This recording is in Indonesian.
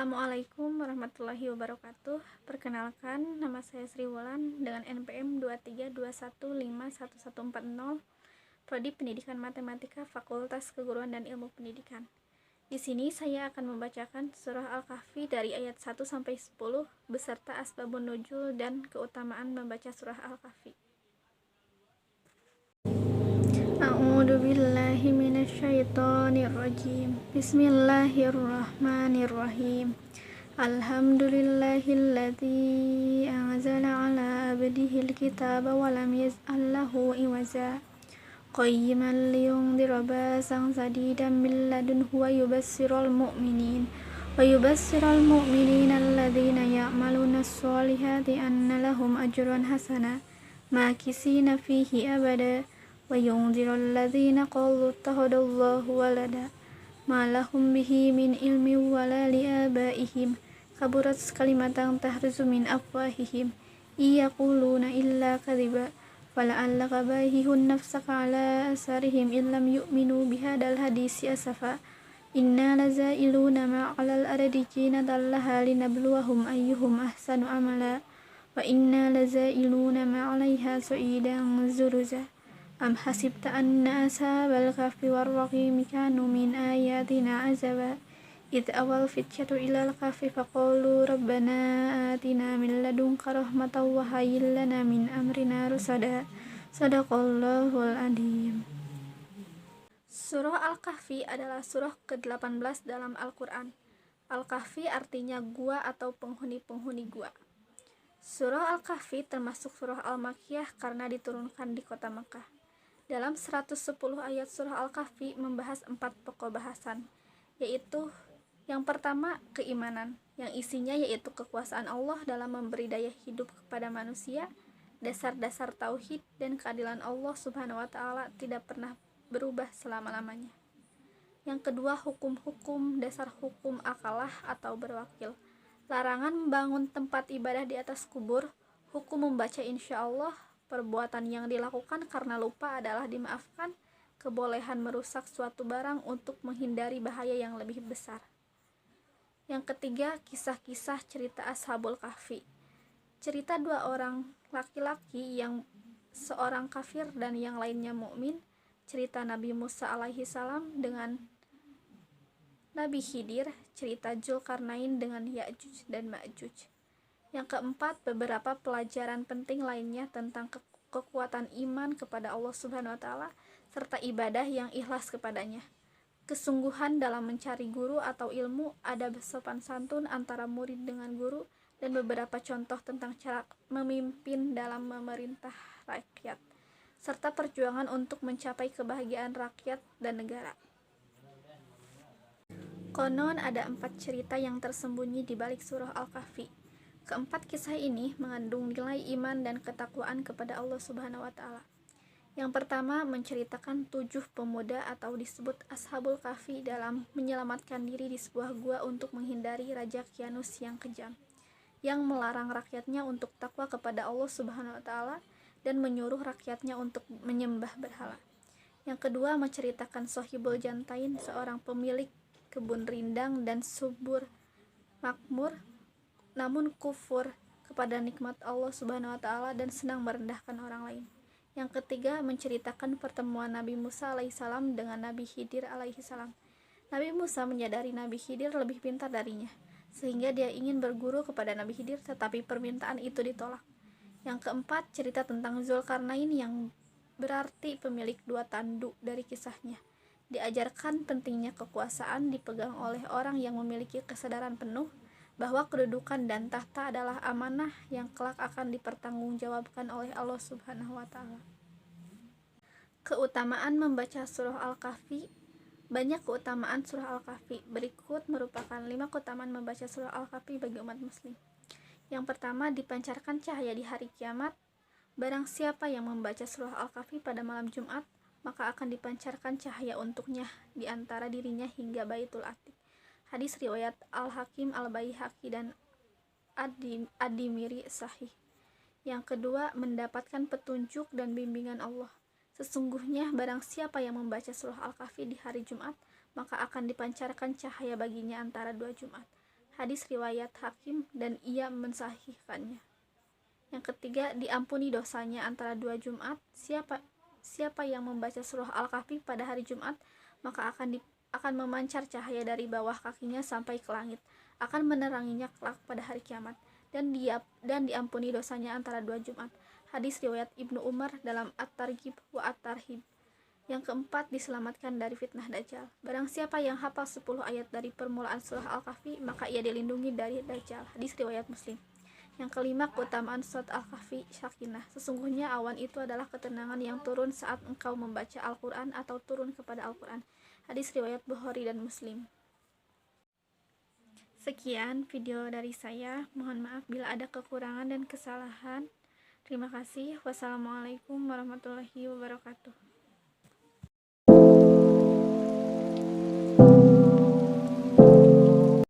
Assalamualaikum warahmatullahi wabarakatuh. Perkenalkan, nama saya Sri Wulan dengan NPM 232151140, Prodi Pendidikan Matematika, Fakultas Keguruan dan Ilmu Pendidikan. Di sini saya akan membacakan surah Al-Kahfi dari ayat 1 sampai 10 beserta asbabun nuzul dan keutamaan membaca surah Al-Kahfi. A'udzu billahi minasyaitonir rajim. Bismillahirrahmanirrahim. Alhamdulillahilladzi anzala ala abdihil kitaba wa lam yaj'al lahu iwaja. Qayyiman liyundhira ba'san shadidan min ladunhu wa yubassiral mu'minina alladzina ya'maluna sholihati anna lahum ajran hasana makisina fihi abada. Wa yunzirul ladzina qalu ittakhadallahu walada ma lahum bihi min ilmin wala liabaihim kaburat kalimatan tahrizu min afwahihim iyaquluna illa kadhiba fala'allaka bahihun nafsaka ala asarihim illam yu'minu bihadal hadisi asafa inna lazailuna ma'alal ardi jinatan laha linabluwahum ayyuhum ahsanu amala wa inna lazailuna ma'alaiha su'idan zuruza. Am hasibta anna ashabal kahfi warraqimi kanu min ayatina azaba idh awal fityatu ilal kahfi faqalu rabbana atina min ladunka rahmatan wa hayyi lana min amrina rusada. Sadaqallahul adzim. Surah Al-Kahfi adalah surah ke-18 dalam Al-Quran. Al-Kahfi artinya gua atau penghuni-penghuni gua. Surah Al-Kahfi termasuk surah Al-Makkiyah karena diturunkan di kota Makkah. Dalam 110 ayat surah Al-Kahfi membahas 4 pokok bahasan, yaitu yang pertama, keimanan, yang isinya yaitu kekuasaan Allah dalam memberi daya hidup kepada manusia, dasar-dasar tauhid dan keadilan Allah Subhanahu wa Ta'ala tidak pernah berubah selama-lamanya. Yang kedua, hukum-hukum, dasar hukum akalah atau berwakil, larangan membangun tempat ibadah di atas kubur, hukum membaca insya Allah, perbuatan yang dilakukan karena lupa adalah dimaafkan, kebolehan merusak suatu barang untuk menghindari bahaya yang lebih besar. Yang ketiga, kisah-kisah cerita Ashabul Kahfi. Cerita 2 orang laki-laki yang seorang kafir dan yang lainnya mukmin, cerita Nabi Musa alaihi salam dengan Nabi Khidir, cerita Dzulkarnain dengan Ya'juj dan Ma'juj. Yang keempat, beberapa pelajaran penting lainnya tentang kekuatan iman kepada Allah Subhanahu wa Ta'ala serta ibadah yang ikhlas kepadanya. Kesungguhan dalam mencari guru atau ilmu, ada sopan santun antara murid dengan guru, dan beberapa contoh tentang cara memimpin dalam memerintah rakyat serta perjuangan untuk mencapai kebahagiaan rakyat dan negara. Konon ada 4 cerita yang tersembunyi di balik surah Al-Kahfi. Keempat kisah ini mengandung nilai iman dan ketakwaan kepada Allah Subhanahu wa Ta'ala. Yang pertama menceritakan 7 pemuda atau disebut Ashabul Kahfi dalam menyelamatkan diri di sebuah gua untuk menghindari Raja Kianus yang kejam, yang melarang rakyatnya untuk takwa kepada Allah Subhanahu wa Ta'ala dan menyuruh rakyatnya untuk menyembah berhala. Yang kedua menceritakan Sohibul Jantain, seorang pemilik kebun rindang dan subur makmur, namun kufur kepada nikmat Allah Subhanahu wa Ta'ala dan senang merendahkan orang lain. Yang ketiga menceritakan pertemuan Nabi Musa alaihissalam dengan Nabi Khidir alaihissalam. Nabi Musa menyadari Nabi Khidir lebih pintar darinya, sehingga dia ingin berguru kepada Nabi Khidir, tetapi permintaan itu ditolak. Yang keempat, cerita tentang Dzulkarnain yang berarti pemilik 2 tanduk dari kisahnya. Diajarkan pentingnya kekuasaan dipegang oleh orang yang memiliki kesadaran penuh bahwa kedudukan dan tahta adalah amanah yang kelak akan dipertanggungjawabkan oleh Allah Subhanahu wa Ta'ala. Keutamaan membaca surah Al-Kahfi. Banyak keutamaan surah Al-Kahfi. Berikut merupakan 5 keutamaan membaca surah Al-Kahfi bagi umat muslim. Yang pertama, dipancarkan cahaya di hari kiamat. Barang siapa yang membaca surah Al-Kahfi pada malam Jumat, maka akan dipancarkan cahaya untuknya di antara dirinya hingga Baitul Atiq. Hadis riwayat Al-Hakim, Al-Baihaqi dan Ad-Dimiri sahih. Yang kedua, mendapatkan petunjuk dan bimbingan Allah. Sesungguhnya barang siapa yang membaca surah Al-Kahfi di hari Jumat, maka akan dipancarkan cahaya baginya antara 2 Jumat. Hadis riwayat Hakim dan ia mensahihkannya. Yang ketiga, diampuni dosanya antara 2 Jumat. Siapa yang membaca surah Al-Kahfi pada hari Jumat, maka akan memancar cahaya dari bawah kakinya sampai ke langit, akan meneranginya kelak pada hari kiamat, dan diampuni dosanya antara 2 Jumat. Hadis riwayat Ibnu Umar dalam At-Targhib wa At-Tarhib. Yang keempat, diselamatkan dari fitnah Dajjal. Barang siapa yang hafal 10 ayat dari permulaan surah Al-Kahfi, maka ia dilindungi dari Dajjal. Hadis riwayat Muslim. Yang kelima, keutamaan surat Al-Kahfi Sakinah. Sesungguhnya awan itu adalah ketenangan yang turun saat engkau membaca Al-Quran atau turun kepada Al-Quran. Hadis riwayat Bukhari dan Muslim. Sekian video dari saya. Mohon maaf bila ada kekurangan dan kesalahan. Terima kasih. Wassalamualaikum warahmatullahi wabarakatuh.